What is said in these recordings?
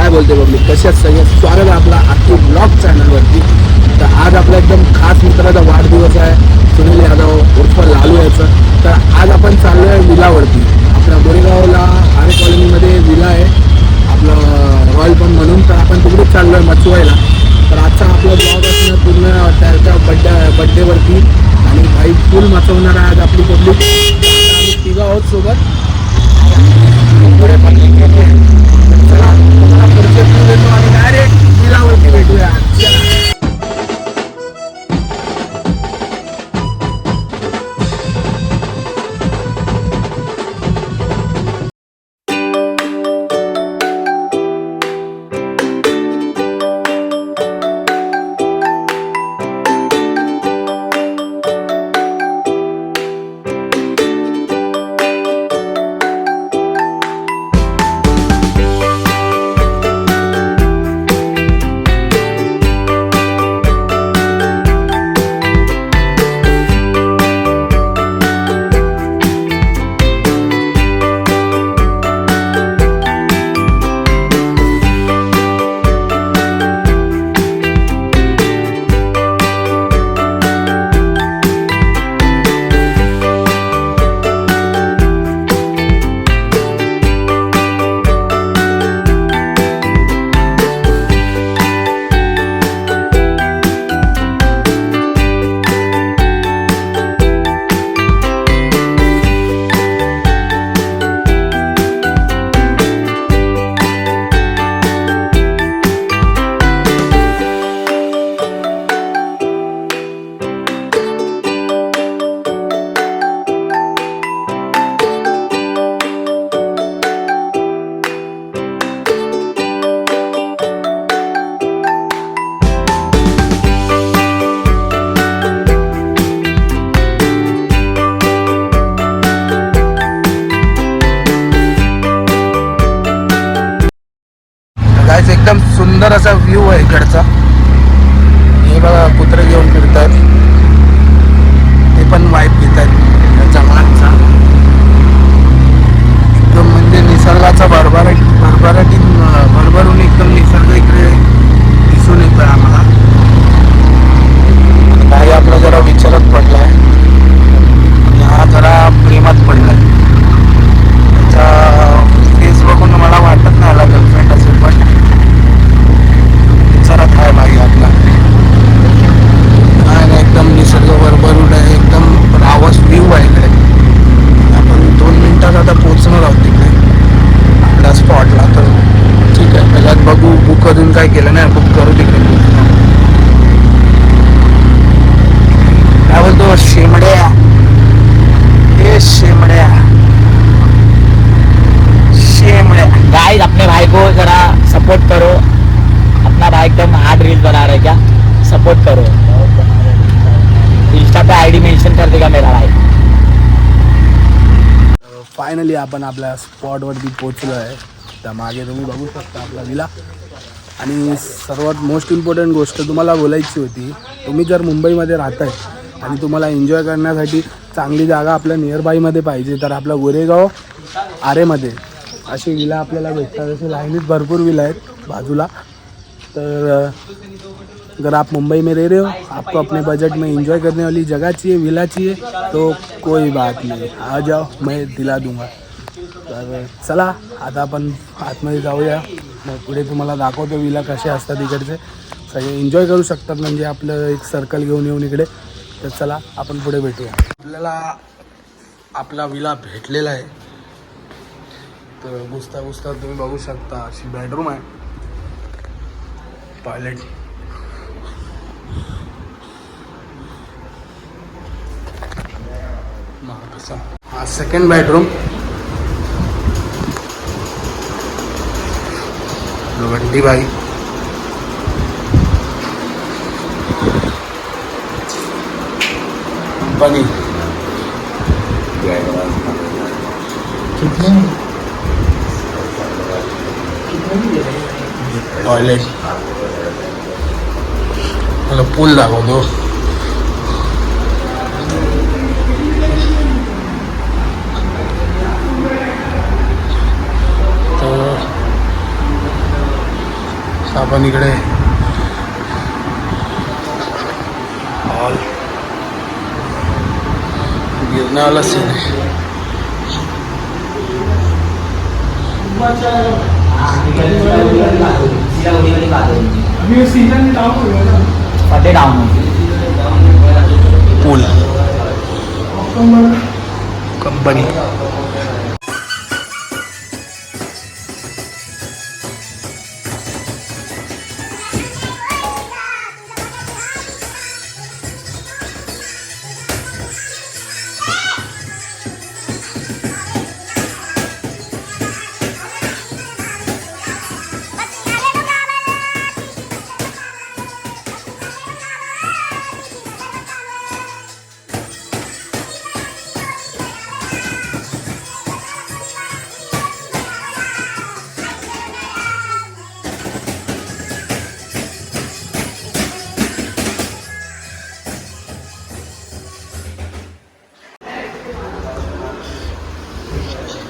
काय बोलते पब्लिक, कसे आहेत सगळे? स्वागत आहे आपला आखी ब्लॉग चॅनलवरती. तर आज आपला एकदम खास मित्राचा वाढदिवस आहे, सुनील यादव उर्फ लालू याचं. तर आज आपण चाललो आहे विलावरती. आपल्या गोरेगावला आरे कॉलनीमध्ये विला आहे आपलं रॉयल पंप म्हणून. तर आपण तिकडेच चाललो आहे मचवायला. तर आजचा आपला ब्लॉग असणार पूर्ण त्याच्या बड्डेवरती आणि काही फुल मचवणार आहे आज आपली पब्लिक. आम्ही तिघं आहोत सोबत. चला तुम्हाला परिचय करून देतो आणि डायरेक्ट विलावरती भेटूया. एकदम सुंदर असा व्ह्यू आहे इकडचा. हे बघा कुत्रे घेऊन फिरतात, ते पण वाईफ घेत आहेत त्याच्या मागचा. एकदम म्हणजे निसर्गाचा भरभरून एकदम निसर्ग इकडे दिसून येतोय आम्हाला. काही आपला जरा विचारत पडलाय आणि हा जरा प्रेमात पडलाय. त्याचा फेस बघून मला वाटत नाही आला गर्लफ्रेंड असेल, पण विचारत आहे भाई आपला. नाही एकदम निसर्ग भरभरून आहे, एकदम रावस व्ह्यू आहे इकडे. आपण 2 मिनिटात आता पोहोचणार आहोत तिकडे आपल्या स्पॉटला. तर ठीक आहे, पहिल्यात बघू. बुक अजून काय केलं नाही, बुक करू तिकडे. काय बोलतो शेमड्या, हे शेमड्या शेमड्या. गाइस अपने भाई को जरा सपोर्ट करो, अपना भाई एकदम हार्ड रील बना रहा है, क्या सपोर्ट करो. इंस्टा पे आईडी मेंशन कर देगा मेरा भाई. फायनली आपण आपल्या स्पॉटवरती पोचलो आहे. त्या मागे तुम्ही बघू शकता आपला विला. आणि सर्वात मोस्ट इम्पॉर्टंट गोष्ट तुम्हाला बोलायची होती, तुम्ही जर मुंबईमध्ये राहताय आणि तुम्हाला एन्जॉय करण्यासाठी चांगली जागा आपल्या नियरबायमध्ये पाहिजे, तर आपला गोरेगाव आरेमध्ये अशी विला आपल्याला भेटतात. असे लाईनीत भरपूर विला आहेत बाजूला. तर अगर आप मुंबई में रह रहे हो, आपको अपने बजट में एंजॉय करने वाली जगह चाहिए, विला चाहिए, तो कोई बात नहीं, आ जाओ, मैं दिला दूंगा. तर चला आता आपण आतमध्ये जाऊया. मग पुढे तुम्हाला दाखवतो विला कसे असतात इकडचे. सगळे एन्जॉय करू शकतात, म्हणजे आपलं एक सर्कल घेऊन येऊन इकडे. तर चला आपण पुढे भेटूया. आपल्याला आपला विला भेटलेला आहे. तर घुसता तुम्ही बघू शकता अशी बेडरूम आहे, टॉयलेट. हा सेकंड बेडरूम. वंडी भाई बनी टॉयलेट. मला पूल दाखवतो. आपण इकडे हॉल गिरणावाला सीन आहे. पूल कंपनी.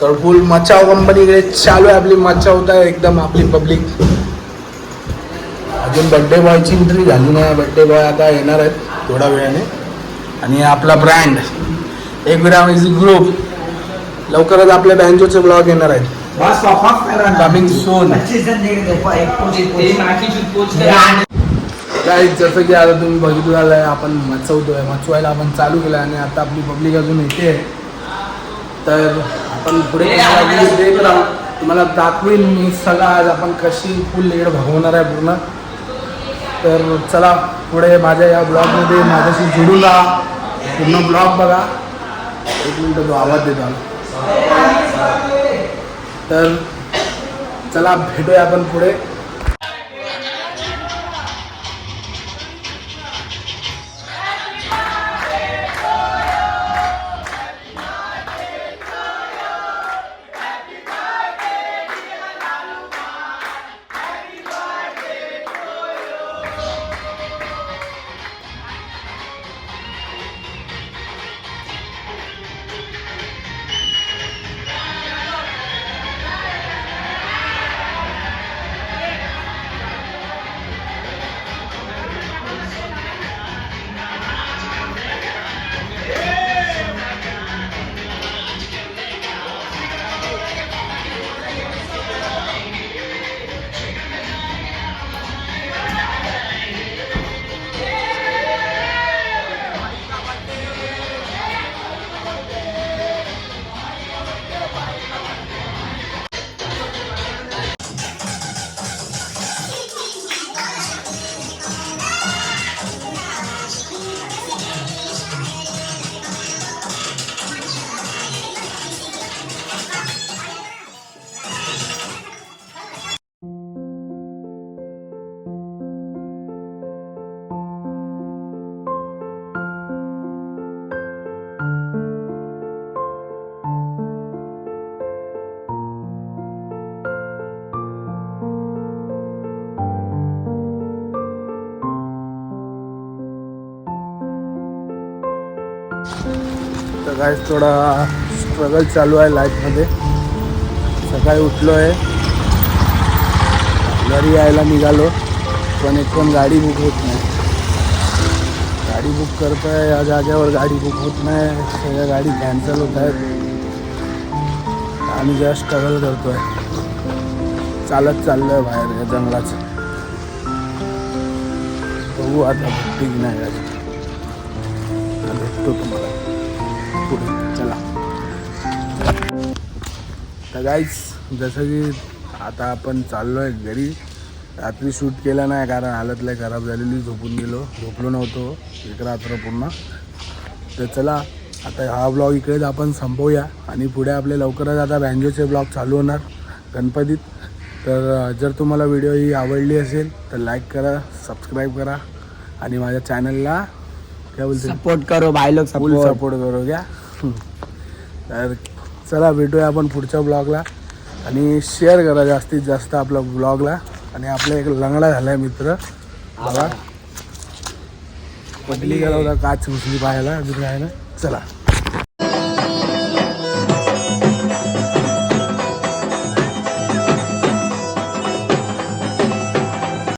तर फुल मचाव कंपनीकडे चालू आहे आपली. मचावत आहे एकदम आपली पब्लिक. अजून बड्डे बॉयची एंट्री झाली नाही. बड्डे बॉय आता येणार आहेत थोड्या वेळाने. आणि आपला ब्रँड एक विराम ग्रुप लवकरच आपल्या बँजोचे ब्लॉग येणार आहेत. Coming soon. काय जसं की आता तुम्ही बघितलं आहे आपण मचवतोय. मचवायला आपण चालू केलं आणि आता आपली पब्लिक अजून येते. तर आपण पुढे देत राहू. तुम्हाला दाखवीन मी सगळं आज आपण कशी फुल लेड भगवणार आहे पूर्ण. तर चला पुढे माझ्या या ब्लॉगमध्ये माझ्याशी जोडून राहा. पूर्ण ब्लॉग बघा. एक मिनटं तो आवाज देतो. तर चला भेटूया आपण पुढे. तर काय थोडा स्ट्रगल चालू आहे लाईफमध्ये. सकाळी उठलो आहे, घरी यायला निघालो, पण एक पण गाडी बुक होत नाही. गाडी बुक करतो आहे या जागेवर, गाडी बुक होत नाही. सगळ्या गाडी कॅन्सल होत आहेत. आम्ही जरा स्ट्रगल करतो आहे. चालत चाललो आहे बाहेर या जंगलाचं. बघू आता भेटते की नाही गाडी. भेटतो तुम्हाला पुढे. चला. तर गाईज जसं की आता आपण चाललो आहे घरी. रात्री शूट केलं नाही कारण हालत लय खराब झालेली. झोपलो नव्हतो एक रात्र पूर्ण. तर चला आता हा ब्लॉग इकडेच आपण संपवूया आणि पुढे आपले लवकरच आता बँजोचे ब्लॉग चालू होणार गणपतीत. तर जर तुम्हाला व्हिडिओ ही आवडली असेल तर लाईक करा, सबस्क्राईब करा आणि माझ्या चॅनलला काय बोलते सपोर्ट करो भाई लोग, फुल सपोर्ट करो क्या. तर चला भेटूया आपण पुढच्या ब्लॉगला आणि शेअर करा जास्तीत जास्त आपल्या ब्लॉगला. आणि आपला एक लंगडा झाला आहे मित्र बघा, पटली गेला होता काच घुसली पाहायला अजून काय ना. चला.